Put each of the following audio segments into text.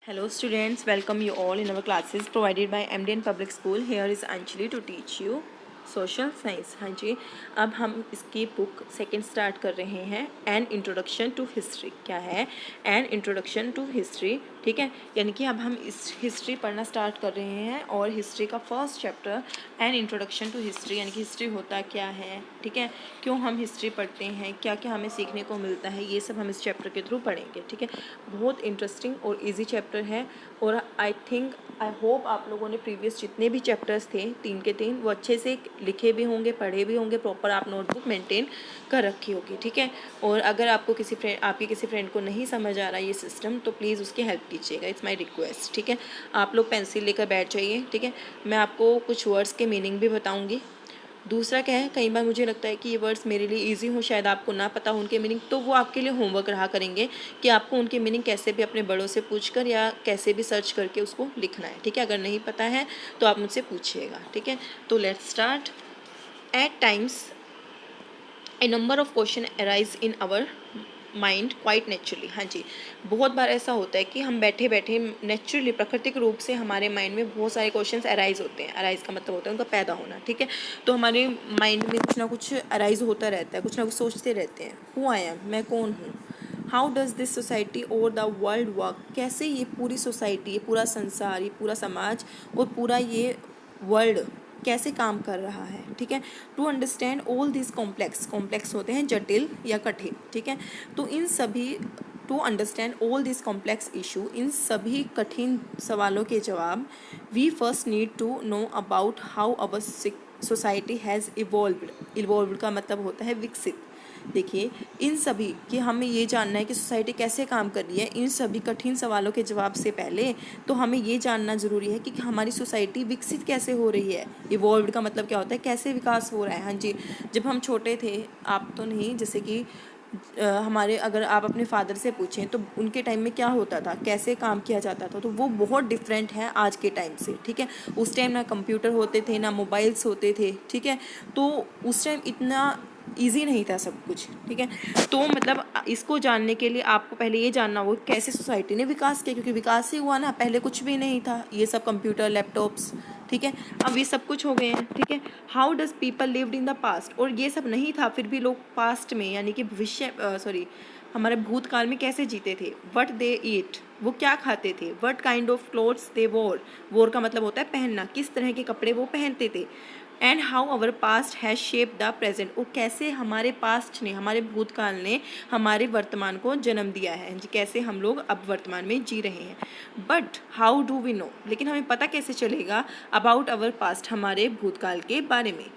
Hello students, welcome you all in our classes provided by MDN Public School. Here is Anjali to teach you social science. हाँ जी, अब हम इसकी book second start कर रहे हैं। An introduction to history. क्या है? An introduction to history. ठीक है, यानी कि अब हम इस हिस्ट्री पढ़ना स्टार्ट कर रहे हैं और हिस्ट्री का first chapter an introduction to history, यानी कि हिस्ट्री होता क्या है, ठीक है, क्यों हम हिस्ट्री पढ़ते हैं, क्या क्या हमें सीखने को मिलता है, ये सब हम इस चैप्टर के थ्रू पढ़ेंगे। ठीक है, बहुत इंटरेस्टिंग और ईजी चैप्टर है और आई होप आप लोगों ने प्रीवियस जितने भी चैप्टर्स थे 3 के 3 वो अच्छे से लिखे भी होंगे, पढ़े भी होंगे, प्रॉपर आप नोटबुक मेंटेन कर रखी होगी। ठीक है, और अगर आपको आपके किसी फ्रेंड को नहीं समझ आ रहा ये सिस्टम तो प्लीज़ उसकी हेल्प कीजिएगा, इट्स माय रिक्वेस्ट। ठीक है, आप लोग पेंसिल लेकर बैठ जाइए। ठीक है, मैं आपको कुछ वर्ड्स के मीनिंग भी बताऊँगी। दूसरा क्या है, कई बार मुझे लगता है कि ये वर्ड्स मेरे लिए इजी हो, शायद आपको ना पता हो उनके मीनिंग, तो वो आपके लिए होमवर्क रहा करेंगे कि आपको उनके मीनिंग कैसे भी अपने बड़ों से पूछकर या कैसे भी सर्च करके उसको लिखना है। ठीक है, अगर नहीं पता है तो आप मुझसे पूछिएगा। ठीक है, तो let's start. At times a number of question arise in our mind quite naturally. हाँ जी, बहुत बार ऐसा होता है कि हम बैठे बैठे नेचुरली प्राकृतिक रूप से हमारे माइंड में बहुत सारे क्वेश्चंस अराइज होते हैं। अराइज का मतलब होता है उनका पैदा होना। ठीक है, तो हमारे माइंड में कुछ ना कुछ अराइज होता रहता है, कुछ ना कुछ सोचते रहते हैं। हु आई एम, मैं कौन हूँ। हाउ डज़ दिस सोसाइटी और द वर्ल्ड वर्क, कैसे ये पूरी सोसाइटी, ये पूरा संसार, ये पूरा समाज और पूरा ये वर्ल्ड कैसे काम कर रहा है। ठीक है, to understand all this complex होते हैं जटिल या कठिन। ठीक है, तो इन सभी to understand all this complex issue, इन सभी कठिन सवालों के जवाब we first need to know about how our society has evolved का मतलब होता है विकसित। देखिए, इन सभी कि हमें ये जानना है कि सोसाइटी कैसे काम कर रही है, इन सभी कठिन सवालों के जवाब से पहले तो हमें ये जानना ज़रूरी है कि हमारी सोसाइटी विकसित कैसे हो रही है। इवॉल्व्ड का मतलब क्या होता है, कैसे विकास हो रहा है। हाँ जी, जब हम छोटे थे, आप तो नहीं, जैसे कि हमारे, अगर आप अपने फादर से पूछें तो उनके टाइम में क्या होता था, कैसे काम किया जाता था, तो वो बहुत डिफरेंट है आज के टाइम से। ठीक है, उस टाइम ना कंप्यूटर होते थे, ना मोबाइल्स होते थे। ठीक है, तो उस टाइम इतना ईजी नहीं था सब कुछ। ठीक है, तो मतलब इसको जानने के लिए आपको पहले ये जानना होगा कैसे सोसाइटी ने विकास किया, क्योंकि विकास ही हुआ ना, पहले कुछ भी नहीं था, ये सब कंप्यूटर, लैपटॉप्स। ठीक है, अब ये सब कुछ हो गए हैं। ठीक है, how does people lived in the past, और ये सब नहीं था फिर भी लोग पास्ट में, यानी कि भविष्य हमारे भूतकाल में कैसे जीते थे। वट दे ईट, वो क्या खाते थे। वट काइंड ऑफ क्लोथ्स दे वोर का मतलब होता है पहनना, किस तरह के कपड़े वो पहनते थे। And how our past has shape the present, और कैसे हमारे पास्ट ने, हमारे भूतकाल ने हमारे वर्तमान को जन्म दिया है, कैसे हम लोग अब वर्तमान में जी रहे हैं। But how do we know, लेकिन हमें पता कैसे चलेगा अबाउट आवर पास्ट, हमारे भूतकाल के बारे में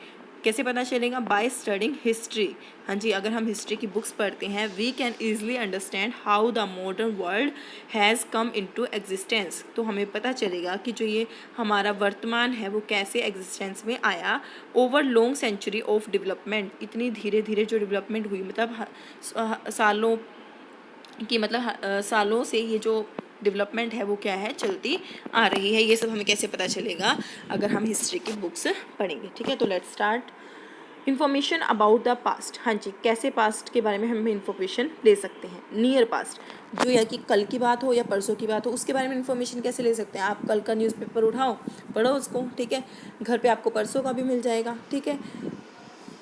कैसे पता चलेगा। By studying history. हाँ जी, अगर हम हिस्ट्री की बुक्स पढ़ते हैं we can easily understand how the modern world has come into existence, तो हमें पता चलेगा कि जो ये हमारा वर्तमान है वो कैसे एग्जिस्टेंस में आया। Over long century of development, इतनी धीरे धीरे जो डेवलपमेंट हुई, मतलब सालों की, मतलब सालों से ये जो डेवलपमेंट है वो क्या है, चलती आ रही है। ये सब हमें कैसे पता चलेगा, अगर हम हिस्ट्री की बुक्स पढ़ेंगे। ठीक है, तो let's start. Information about the past. हाँ जी, कैसे पास्ट के बारे में हम इन्फॉर्मेशन ले सकते हैं। नियर पास्ट, जो या कि कल की बात हो या परसों की बात हो, उसके बारे में इन्फॉर्मेशन कैसे ले सकते हैं। आप कल का न्यूज़पेपर उठाओ, पढ़ो उसको। ठीक है, घर पे आपको परसों का भी मिल जाएगा। ठीक है,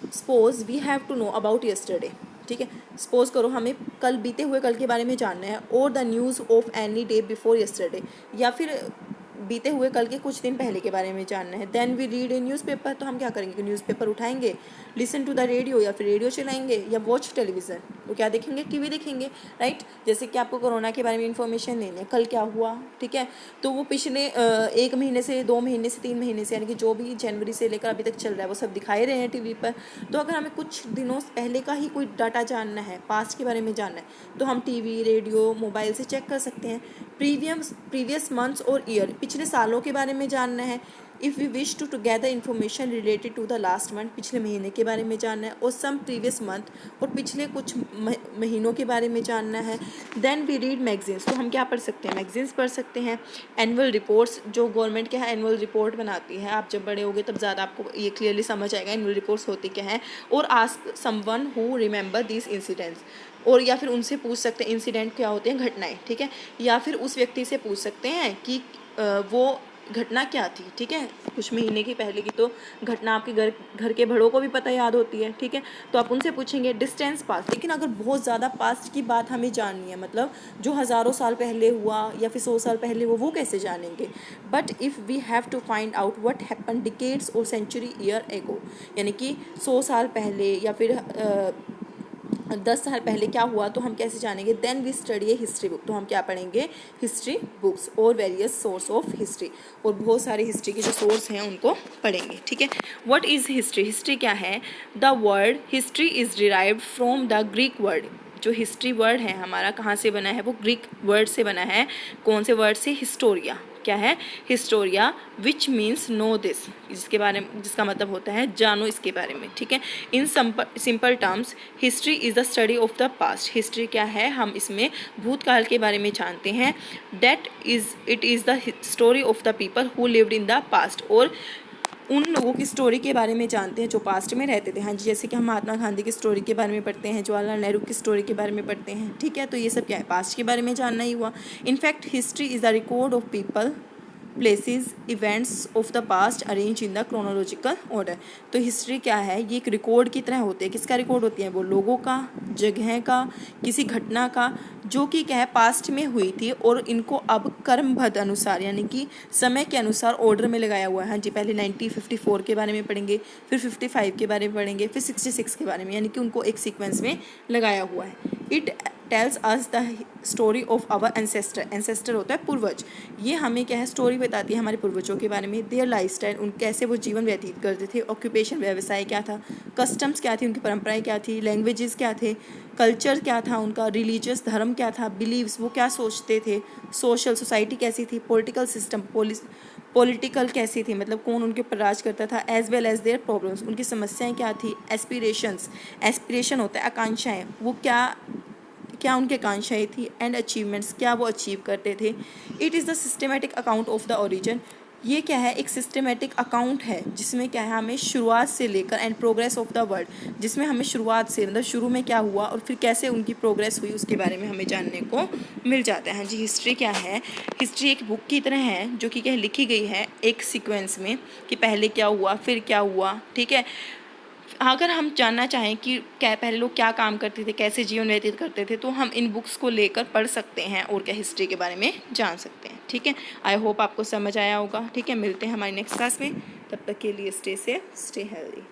suppose we have to know about yesterday. ठीक है, सपोज करो हमें कल बीते हुए कल के बारे में जानना है। और the news of any day before yesterday, या फिर बीते हुए कल के कुछ दिन पहले के बारे में जानना है। Then we read a newspaper, तो हम क्या करेंगे, न्यूज़पेपर उठाएंगे। लिसन टू द रेडियो, या फिर रेडियो चलाएंगे, या वॉच टेलीविज़न, तो क्या देखेंगे, टीवी देखेंगे। राइट, जैसे कि आपको कोरोना के बारे में इन्फॉर्मेशन लेनी है, कल क्या हुआ। ठीक है, तो वो पिछले 1 महीने से, 2 महीने से, 3 महीने से, यानी कि जो भी जनवरी से लेकर अभी तक चल रहा है वो सब दिखाए रहे हैं टीवी पर। तो अगर हमें कुछ दिनों पहले का ही कोई डाटा जानना है, पास्ट के बारे में जानना है, तो हम टीवी, रेडियो, मोबाइल से चेक कर सकते हैं। प्रीवियस मंथ्स और ईयर, पिछले सालों के बारे में जानना है, if we wish to gather information related to the last month, पिछले महीने के बारे में जानना है, और सम प्रीवियस मंथ, और पिछले कुछ महीनों के बारे में जानना है, देन वी रीड मैगजीन्स, तो हम क्या पढ़ सकते हैं, मैगजीन्स पढ़ सकते हैं। एनुअल रिपोर्ट्स, जो गवर्नमेंट क्या है एनुअल रिपोर्ट बनाती है, आप जब बड़े होगे तब ज़्यादा आपको ये क्लियरली समझ आएगा एनुअल रिपोर्ट्स होती क्या है। और ask someone who remember this incidents, और या फिर उनसे पूछ सकते हैं इंसिडेंट क्या होते हैं, घटनाएं, ठीक है, या फिर उस व्यक्ति से पूछ सकते हैं कि वो घटना क्या थी, ठीक है, कुछ महीने की पहले की तो घटना आपके घर के बड़ों को भी पता याद होती है, ठीक है, तो आप उनसे पूछेंगे। डिस्टेंस पास्ट, लेकिन अगर बहुत ज़्यादा पास्ट की बात हमें जाननी है, मतलब जो हज़ारों साल पहले हुआ या फिर 100 साल पहले वो कैसे जानेंगे। But if we have to find out what happen decades और सेंचुरी ईयर एगो, यानी कि 100 साल पहले या फिर 10 साल पहले क्या हुआ, तो हम कैसे जानेंगे। Then we study a history book, तो हम क्या पढ़ेंगे, हिस्ट्री बुक्स और वेरियस सोर्स ऑफ हिस्ट्री, और बहुत सारे हिस्ट्री के जो सोर्स हैं उनको पढ़ेंगे, ठीक है। व्हाट इज़ हिस्ट्री, हिस्ट्री क्या है। The word history is derived from the Greek word, जो हिस्ट्री वर्ड है हमारा कहाँ से बना है, वो ग्रीक वर्ड से बना है। कौन से वर्ड से, हिस्टोरिया, क्या है, historia, which means know this, जिसका मतलब होता है जानो इसके बारे में, ठीक है। In simple terms, history is the study of the past, history क्या है, हम इसमें भूतकाल के बारे में जानते हैं। It is the story of the people who lived in the past, और उन लोगों की स्टोरी के बारे में जानते हैं जो पास्ट में रहते थे। हाँ जी, जैसे कि हम महात्मा गांधी की स्टोरी के बारे में पढ़ते हैं, जवाहरलाल नेहरू की स्टोरी के बारे में पढ़ते हैं, ठीक है, तो ये सब क्या है, पास्ट के बारे में जानना ही हुआ। In fact history is the record of people, places, events of the past arrange in the chronological order. तो हिस्ट्री क्या है, ये एक रिकॉर्ड की तरह होती है। किसका रिकॉर्ड होती है, वो लोगों का, जगह का, किसी घटना का, जो कि क्या है पास्ट में हुई थी, और इनको अब क्रमबद्ध अनुसार यानी कि समय के अनुसार ऑर्डर में लगाया हुआ है। हाँ जी, पहले 1954 के बारे में पढ़ेंगे, फिर 55 के बारे में पढ़ेंगे, फिर 66 के बारे में, यानी कि उनको एक सीक्वेंस में लगाया हुआ है। It tells us the story of our ancestor, ancestor होता है पूर्वज, ये हमें क्या है स्टोरी बताती है हमारे पूर्वजों के बारे में। देयर लाइफस्टाइल, उन कैसे वो जीवन व्यतीत करते थे। ऑक्यूपेशन, व्यवसाय क्या था। कस्टम्स क्या थी, उनकी परंपराएं क्या थी। लैंग्वेजेस क्या थे, कल्चर क्या था उनका। रिलीजियस, धर्म क्या था। बिलीव्स, वो क्या सोचते थे। सोशल, सोसाइटी कैसी थी। पॉलिटिकल सिस्टम, पॉलिटिकल कैसी थी, मतलब कौन उनके ऊपर राज करता था। As well as their problems, उनकी समस्याएं क्या थी। एस्पिरेशंस, एस्पिरेशन होता है आकांक्षाएं, वो क्या उनकी आकांक्षाएं थी। एंड अचीवमेंट्स, क्या वो अचीव करते थे। It is the systematic account of the origin, ये क्या है, एक सिस्टमेटिक अकाउंट है जिसमें क्या है हमें शुरुआत से लेकर and progress of the world, जिसमें हमें शुरुआत से मतलब शुरू में क्या हुआ और फिर कैसे उनकी प्रोग्रेस हुई उसके बारे में हमें जानने को मिल जाता है। हाँ जी, हिस्ट्री क्या है, हिस्ट्री एक बुक की तरह है जो कि क्या लिखी गई है एक सीक्वेंस में कि पहले क्या हुआ फिर क्या हुआ, ठीक है। अगर हम जानना चाहें कि क्या पहले लोग क्या काम करते थे, कैसे जीवन व्यतीत करते थे, तो हम इन बुक्स को लेकर पढ़ सकते हैं और क्या हिस्ट्री के बारे में जान सकते हैं, ठीक है। आई होप आपको समझ आया होगा, ठीक है। मिलते हैं हमारी नेक्स्ट क्लास में, तब तक के लिए स्टे सेफ, स्टे हेल्दी।